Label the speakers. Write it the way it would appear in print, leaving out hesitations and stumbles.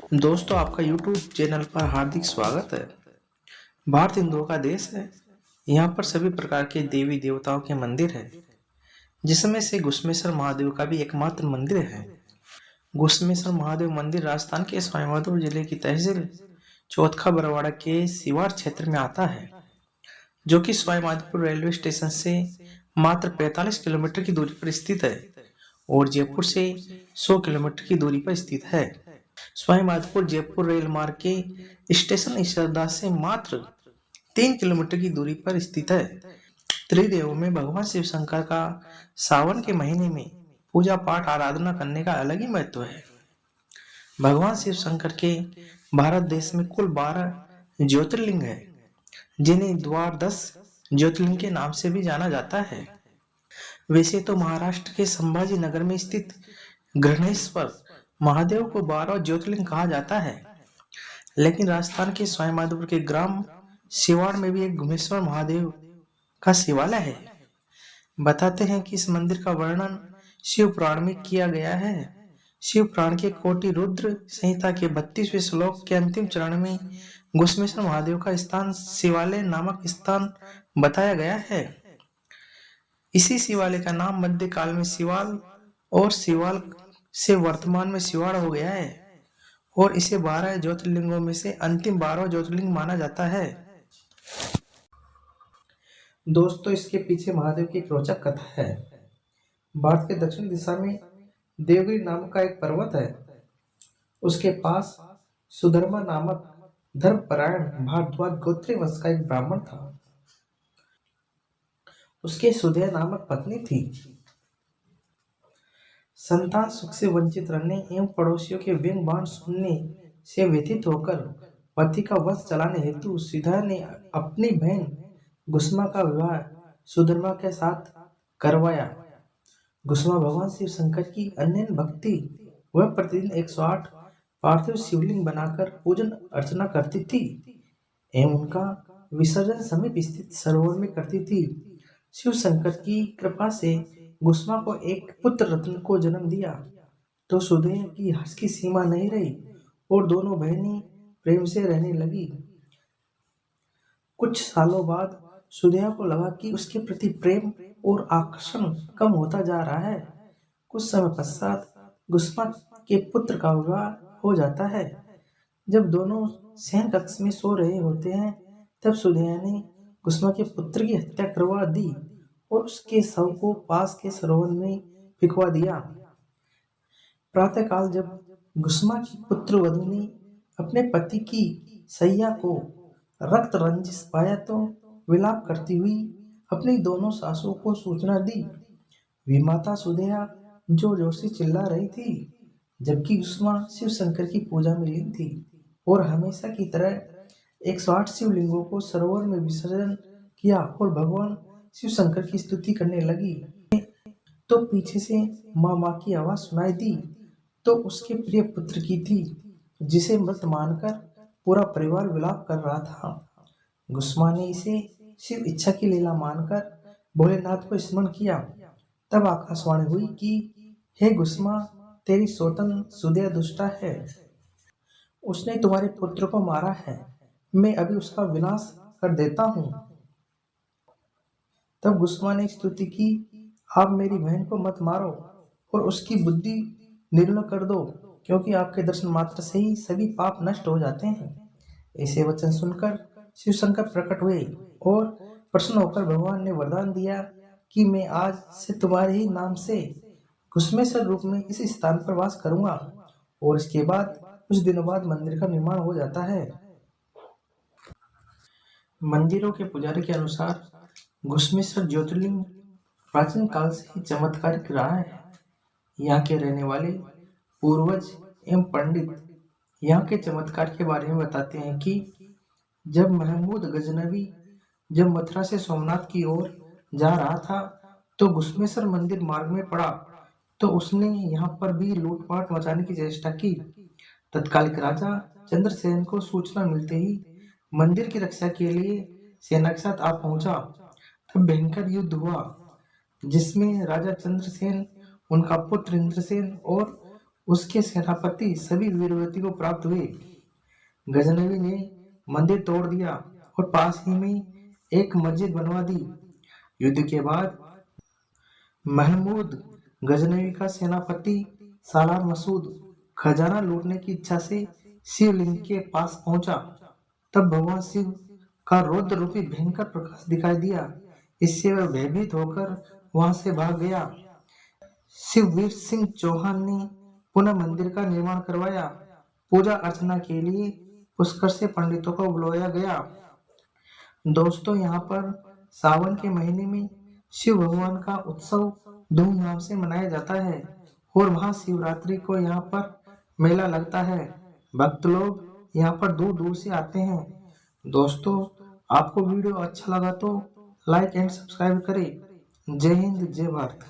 Speaker 1: दोस्तों, आपका YouTube channel पर हार्दिक स्वागत है। भारत हिंदुओं का देश है। यहाँ पर सभी प्रकार के देवी देवताओं के मंदिर है, जिसमें से घुश्मेश्वर महादेव का भी एकमात्र मंदिर है। घुश्मेश्वर महादेव मंदिर राजस्थान के सवाईमाधोपुर जिले की तहसील चौथखा बरवाड़ा के सिवाड़ क्षेत्र में आता है, जो कि सवाईमाधोपुर रेलवे स्टेशन से मात्र 45 किलोमीटर की दूरी पर स्थित है और जयपुर से 100 किलोमीटर की दूरी पर स्थित है। सवाईमाधोपुर जयपुर रेल मार्ग के स्टेशन ईश्वरदास से मात्र 3 किलोमीटर की दूरी पर स्थित है। त्रिदेवों में भगवान शिव शंकर का सावन के महीने में पूजा पाठ आराधना करने का अलग ही महत्व है। भगवान शिव शंकर के भारत देश में कुल 12 ज्योतिर्लिंग है, जिन्हें द्वादश ज्योतिर्लिंग के नाम से भी जाना जाता है। वैसे तो महाराष्ट्र के संभाजी नगर में स्थित घृणेश्वर महादेव को 12 ज्योतिर्लिंग कहा जाता है, लेकिन राजस्थान के सवाईमाधोपुर के ग्राम सिवाड़ में भी एक घुमेश्वर महादेव का शिवालय है। बताते हैं कि इस मंदिर का वर्णन शिव पुराण में किया गया है। शिव पुराण के कोटि रुद्र संहिता के 32वें श्लोक के अंतिम चरण में घुश्मेश्वर महादेव का स्थान शिवालय नामक स्थान बताया गया है। इसी शिवालय का नाम मध्यकाल में शिवाल और शिवाल से वर्तमान में शिवाड़ हो गया है और इसे 12 ज्योतिर्लिंगों में से अंतिम 12वां ज्योतिर्लिंग माना जाता है। दोस्तों, इसके पीछे महादेव की एक रोचक कथा है। भारत के दक्षिण दिशा में देवगिरी नामक का एक पर्वत है। उसके पास सुधर्मा नामक धर्मपरायण भारद्वाज गोत्रीय वंश का एक ब्राह्मण था। उसके सुधेय नामक पत्नी थी। संतान सुख से वंचित रहने एवं पड़ोसियों के व्यंग बाण सुनने से व्यथित होकर पति का वंश चलाने हेतु सुधा ने अपनी बहन गुस्मा का विवाह सुधर्मा के साथ करवाया। गुस्मा भगवान शिव शंकर की अनन्य भक्ति वह प्रतिदिन 108 पार्थिव शिवलिंग बनाकर पूजन अर्चना करती थी एवं उनका विसर्जन समीप स्थित सरोवर में करती थी। शिव शंकर की कृपा से गुस्मा को एक पुत्र रत्न को जन्म दिया तो सुधेय की हर्ष की सीमा नहीं रही और दोनों बहनें प्रेम से रहने लगी। कुछ सालों बाद सुधेय को लगा कि उसके प्रति प्रेम और आकर्षण कम होता जा रहा है। कुछ समय पश्चात गुस्मा के पुत्र का विवाह हो जाता है। जब दोनों शयन कक्ष में सो रहे होते हैं, तब सुधेय ने गुस्मा के पुत्र की हत्या करवा दी और उसके शव को पास के सरोवर में फिकवा दिया। प्रातःकाल जब गुस्मा की पुत्र वधू ने अपने पति की सैया को रक्त रंजिश पाया तो विलाप करती हुई अपनी दोनों सासुओं को सूचना दी। विमाता सुधेया जोर जोर से चिल्ला रही थी, जबकि गुस्मा शिव शंकर की पूजा में लीन थी और हमेशा की तरह 108 शिवलिंगों को सरोवर में विसर्जन किया और भगवान शिव शंकर की स्तुति करने लगी। तो पीछे से माँ की आवाज सुनाई दी तो उसके प्रिय पुत्र की थी, जिसे मृत मानकर पूरा परिवार विलाप कर रहा था। गुस्मा ने इसे शिव इच्छा की लीला मानकर भोलेनाथ को स्मरण किया। तब आकाशवाणी हुई कि हे गुस्मा, तेरी सौतन सुधेय दुष्टा है, उसने तुम्हारे पुत्र को मारा है, मैं अभी उसका विनाश कर देता हूँ। तब गुस्मा ने स्तुति की, आप मेरी बहन को मत मारो और उसकी बुद्धि निर्मल कर दो, क्योंकि आपके दर्शन मात्र से ही सभी पाप नष्ट हो जाते हैं। ऐसे वचन सुनकर शिव शंकर प्रकट हुए और प्रसन्न होकर भगवान ने वरदान दिया कि मैं आज से तुम्हारे ही नाम से घुश्मेश्वर रूप में इस स्थान पर वास करूंगा। और इसके बाद कुछ दिनों बाद मंदिर का निर्माण हो जाता है। मंदिरों के पुजारी के अनुसार घुश्मेश्वर ज्योतिर्लिंग प्राचीन काल से ही चमत्कारिक रहा है। यहाँ के रहने वाले पूर्वज एवं पंडित यहाँ के चमत्कार के बारे में बताते हैं कि जब महमूद गजनवी जब मथुरा से सोमनाथ की ओर जा रहा था तो घुश्मेश्वर मंदिर मार्ग में पड़ा, तो उसने यहाँ पर भी लूटपाट मचाने की चेष्टा की। तत्कालिक राजा चंद्रसेन को सूचना मिलते ही मंदिर की रक्षा के लिए सेना के साथ आ पहुंचा। तब भयंकर युद्ध हुआ, जिसमें राजा चंद्रसेन, उनका पुत्र इंद्रसेन और उसके सेनापति सभी वीरगति को प्राप्त हुए। गजनवी ने मंदिर तोड़ दिया और पास ही में एक मस्जिद बनवा दी। युद्ध के बाद महमूद गजनवी का सेनापति सालार मसूद खजाना लूटने की इच्छा से शिवलिंग के पास पहुंचा। तब भगवान शिव का रौद्र रूपी भयंकर प्रकाश दिखाई दिया। इससे वह भयभीत होकर वहां से भाग गया। शिववीर सिंह चौहान ने पुनः मंदिर का निर्माण करवाया। पूजा अर्चना के लिए पुष्कर से पंडितों को बुलाया गया। दोस्तों, यहाँ पर सावन के महीने में शिव भगवान का उत्सव धूमधाम से मनाया जाता है और महाशिवरात्रि को यहाँ पर मेला लगता है। भक्त लोग यहाँ पर दूर दूर से आते हैं। दोस्तों, आपको वीडियो अच्छा लगा तो लाइक एंड सब्सक्राइब करें। जय हिंद, जय भारत।